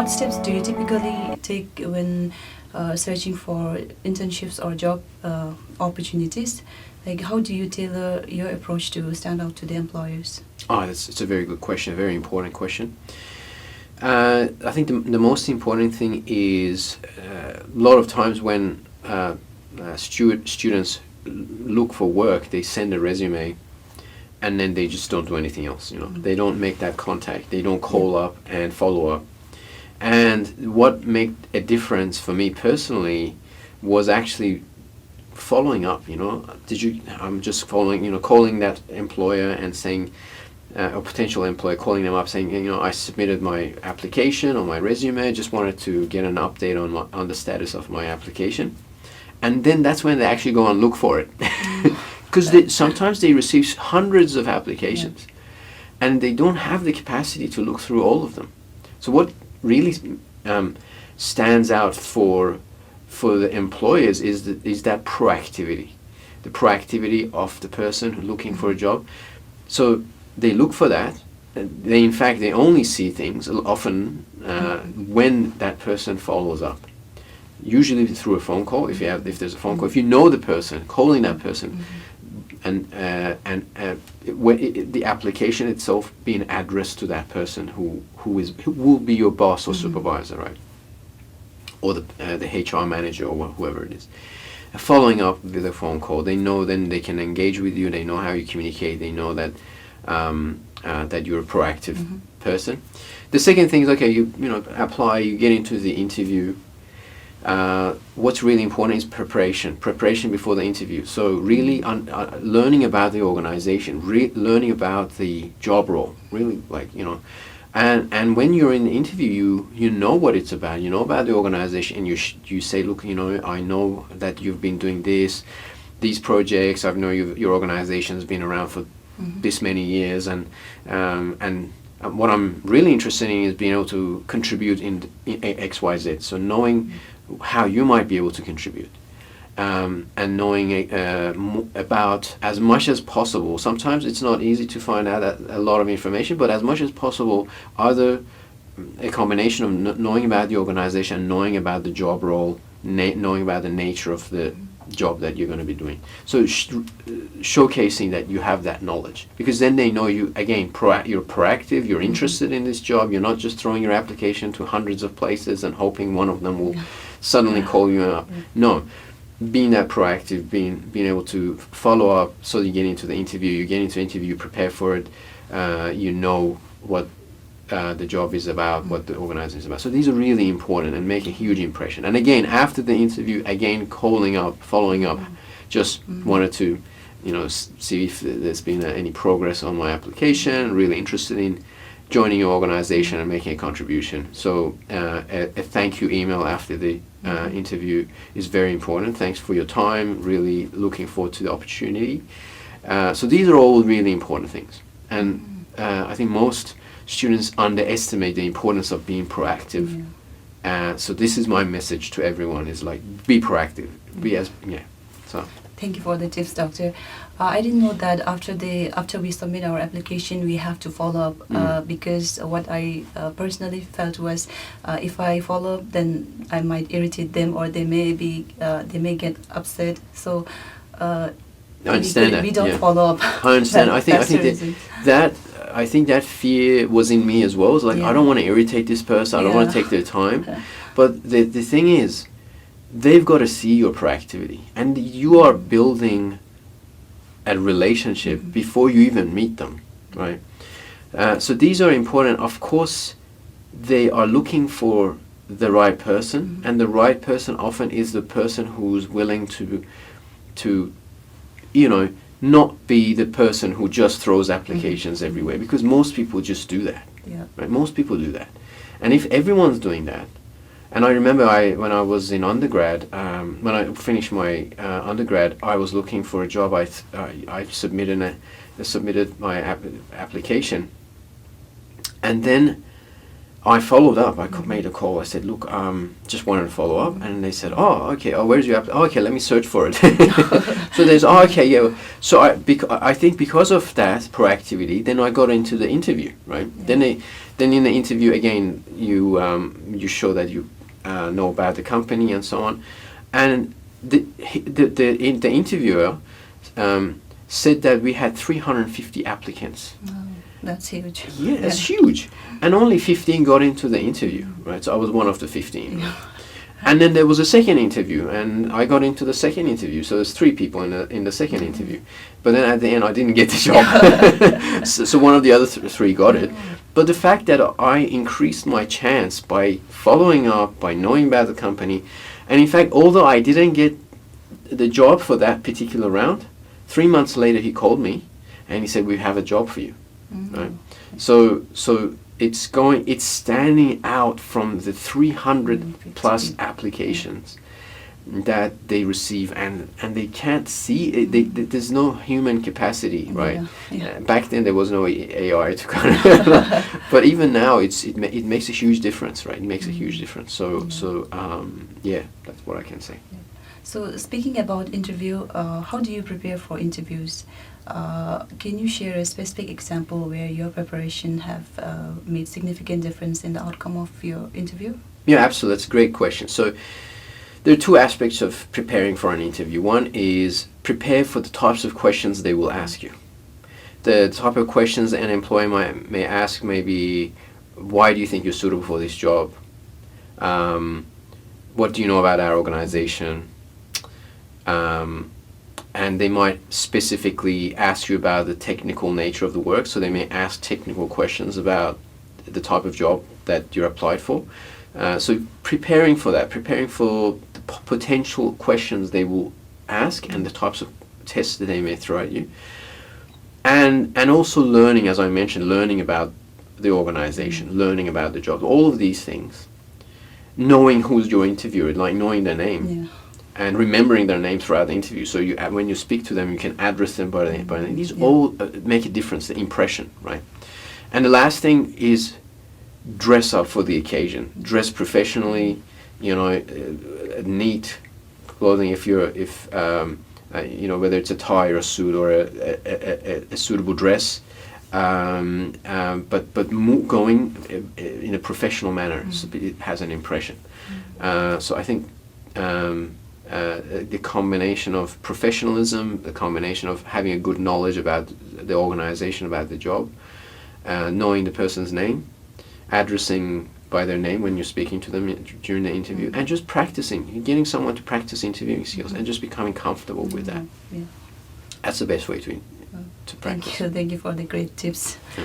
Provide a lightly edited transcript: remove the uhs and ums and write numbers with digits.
what steps do you typically take when searching for internships or job opportunities? Like, how do you tailor your approach to stand out to the employers? It's a very good question, a very important question. I think the most important thing is a lot of times when students look for work, they send a resume and then they just don't do anything else. They don't make that contact, they don't call up and follow up. And what made a difference for me personally was actually following up. I'm just following, calling that employer and saying, a potential employer, calling them up saying, I submitted my application or my resume, just wanted to get an update on the status of my application. And then that's when they actually go and look for it. Because sometimes they receive hundreds of applications and they don't have the capacity to look through all of them. So what really stands out for the employers is that proactivity, the proactivity of the person looking for a job. So they look for that. They only see things often when that person follows up. Usually through a phone call, if there's a phone call, if you know the person, calling that person, and the application itself being addressed to that person who will be your boss or supervisor, right, or the HR manager or whoever it is. Following up with a phone call, they know then they can engage with you. They know how you communicate. They know that that you're a proactive person. The second thing is, you apply. You get into the interview. What's really important is preparation before the interview. So really learning about the organization, learning about the job role, really and when you're in the interview, you know what it's about, you know about the organization, and you say, look, I know that you've been doing these projects, I know your organization's been around for this many years, and what I'm really interested in is being able to contribute in XYZ. So knowing how you might be able to contribute, and knowing about as much as possible. Sometimes it's not easy to find out a lot of information, but as much as possible, either a combination of knowing about the organization, knowing about the job role, knowing about the nature of the job that you're going to be doing. So showcasing that you have that knowledge, because then they know you, again, you're proactive, you're interested in this job, you're not just throwing your application to hundreds of places and hoping one of them will suddenly call you up. No, being that proactive, being able to follow up, so you get into the interview, you prepare for it, you know what the job is about, what the organization is about. So these are really important and make a huge impression. And again, after the interview, again, calling up, following up, just wanted to, see if there's been any progress on my application, really interested in joining your organization and making a contribution. So a thank you email after the interview is very important. Thanks for your time, really looking forward to the opportunity. So these are all really important things. And I think most students underestimate the importance of being proactive. So this is my message to everyone, is be proactive. So thank you for the tips, Doctor. I didn't know that after we submit our application, we have to follow up, because what I personally felt was, if I follow up, then I might irritate them, or they may get upset. So I understand that. We don't follow up. I understand. I think that fear was in me as well. It's I don't want to irritate this person. I don't want to take their time. But the thing is, they've got to see your proactivity, and you are building a relationship before you even meet them, right? So these are important. Of course, they are looking for the right person, and the right person often is the person who's willing to not be the person who just throws applications everywhere, because most people just do that. Right? Most people do that. And if everyone's doing that, and I remember when I was in undergrad, when I finished my undergrad, I was looking for a job. I submitted my application, and then I followed up. I made a call. I said, look, just wanted to follow up. And they said, oh, okay. Oh, where's your app? Oh, okay, let me search for it. So there's, okay, yeah. So I think because of that proactivity, then I got into the interview, right? Yeah. Then in the interview again, you show that you know about the company and so on, and the interviewer said that we had 350 applicants. Oh, that's huge. Yeah, that's huge, and only 15 got into the interview, right? So I was one of the 15. Yeah. And then there was a second interview, and I got into the second interview. So there's 3 people in the second interview. But then at the end, I didn't get the job. so one of the other 3 got it. But the fact that I increased my chance by following up, by knowing about the company, and in fact, although I didn't get the job for that particular round, 3 months later he called me, and he said, "We have a job for you." Right? So it's standing out from the 300 plus applications that they receive, and they can't see it. There's no human capacity, right? Yeah. Back then there was no AI to kind of, but even now it makes a huge difference, right? It makes a huge difference. So yeah, that's what I can say. Yeah. So speaking about interview, how do you prepare for interviews? Can you share a specific example where your preparation have made significant difference in the outcome of your interview? Yeah, absolutely. That's a great question. So there are 2 aspects of preparing for an interview. One is prepare for the types of questions they will ask you. The type of questions an employer may ask may be, why do you think you're suitable for this job? What do you know about our organization? And they might specifically ask you about the technical nature of the work, so they may ask technical questions about the type of job that you're applied for. So preparing for that, preparing for the potential questions they will ask and the types of tests that they may throw at you. And also learning, as I mentioned, learning about the organization, learning about the job, all of these things. Knowing who's your interviewer, like knowing their name. Yeah. And remembering their name throughout the interview, so when you speak to them, you can address them by name. These all make a difference, the impression, right? And the last thing is dress up for the occasion. Dress professionally, neat clothing. Whether it's a tie or a suit or a suitable dress, but going in a professional manner, so it has an impression. So I think. The combination of professionalism, the combination of having a good knowledge about the organization, about the job, knowing the person's name, addressing by their name when you're speaking to them during the interview, and just practicing, getting someone to practice interviewing skills and just becoming comfortable with that. Yeah. That's the best way to practice. Thank you for the great tips. Yeah.